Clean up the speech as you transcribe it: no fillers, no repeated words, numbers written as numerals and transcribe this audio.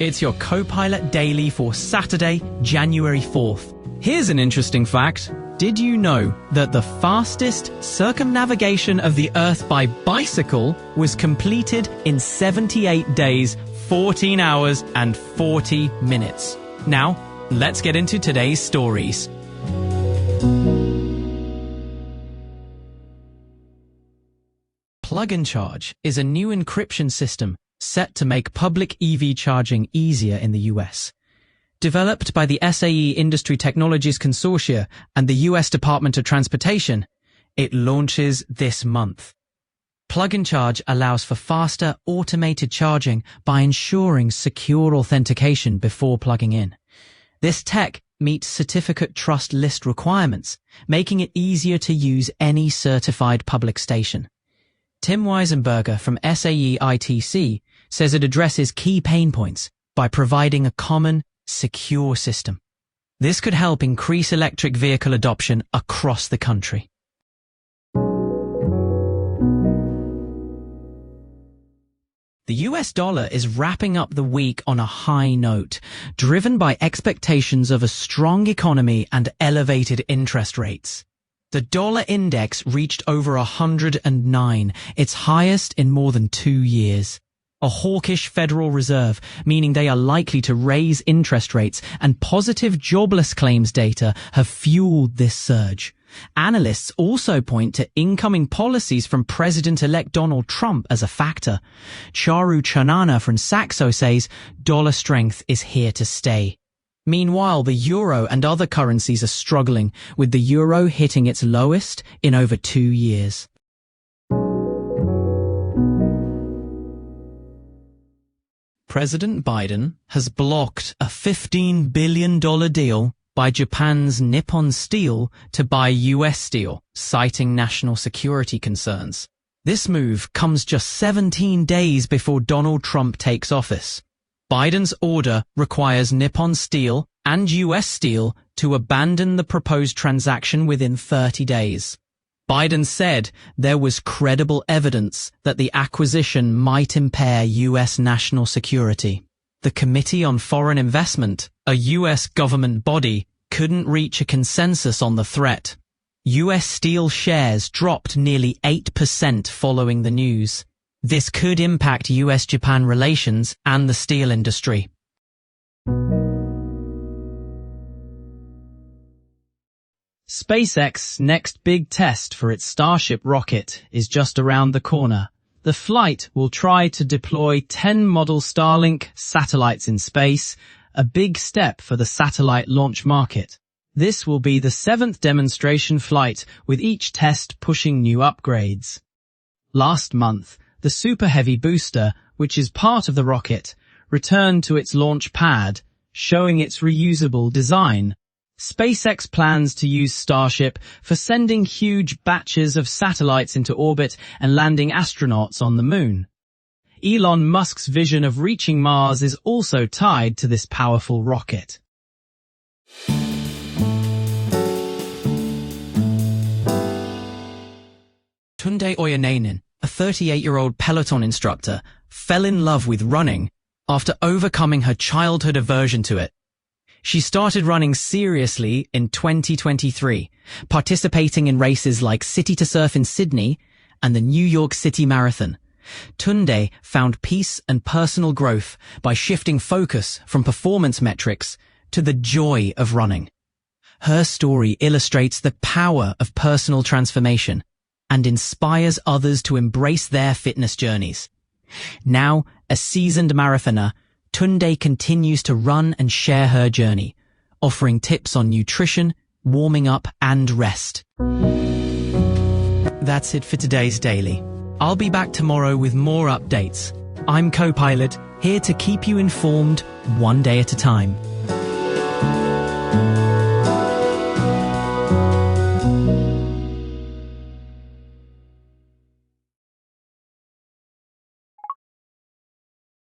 It's your Copilot Daily for Saturday, January 4th. Here's an interesting fact. Did you know that the fastest circumnavigation of the Earth by bicycle was completed in 78 days, 14 hours and 40 minutes? Now, let's get into today's stories. Plug and Charge is a new encryption system set to make public EV charging easier in the US. Developed by the SAE Industry Technologies Consortia and the US Department of Transportation, it launches this month. Plug and Charge allows for faster, automated charging by ensuring secure authentication before plugging in. This tech meets certificate trust list requirements, making it easier to use any certified public station. Tim Weisenberger from SAE ITC says it addresses key pain points by providing a common, secure system. This could help increase electric vehicle adoption across the country. The US dollar is wrapping up the week on a high note, driven by expectations of a strong economy and elevated interest rates. The dollar index reached over 109, its highest in more than 2 years. A hawkish Federal Reserve, meaning they are likely to raise interest rates, and positive jobless claims data have fueled this surge. Analysts also point to incoming policies from President-elect Donald Trump as a factor. Charu Chanana from Saxo says dollar strength is here to stay. Meanwhile, the euro and other currencies are struggling, with the euro hitting its lowest in over 2 years. President Biden has blocked a $15 billion deal by Japan's Nippon Steel to buy US steel, citing national security concerns. This move comes just 17 days before Donald Trump takes office. Biden's order requires Nippon Steel and US Steel to abandon the proposed transaction within 30 days. Biden said there was credible evidence that the acquisition might impair US national security. The Committee on Foreign Investment, a US government body, couldn't reach a consensus on the threat. US Steel shares dropped nearly 8% following the news. This could impact US-Japan relations and the steel industry. SpaceX's next big test for its Starship rocket is just around the corner. The flight will try to deploy 10 model Starlink satellites in space, a big step for the satellite launch market. This will be the 7th demonstration flight, with each test pushing new upgrades. Last month, the Super Heavy booster, which is part of the rocket, returned to its launch pad, showing its reusable design. SpaceX plans to use Starship for sending huge batches of satellites into orbit and landing astronauts on the moon. Elon Musk's vision of reaching Mars is also tied to this powerful rocket. Tunde Oyeneyin, a 38-year-old Peloton instructor, fell in love with running after overcoming her childhood aversion to it. She started running seriously in 2023, participating in races like City to Surf in Sydney and the New York City Marathon. Tunde found peace and personal growth by shifting focus from performance metrics to the joy of running. Her story illustrates the power of personal transformation and inspires others to embrace their fitness journeys. Now, a seasoned marathoner, Tunde continues to run and share her journey, offering tips on nutrition, warming up, and rest. That's it for today's Daily. I'll be back tomorrow with more updates. I'm Copilot, here to keep you informed one day at a time.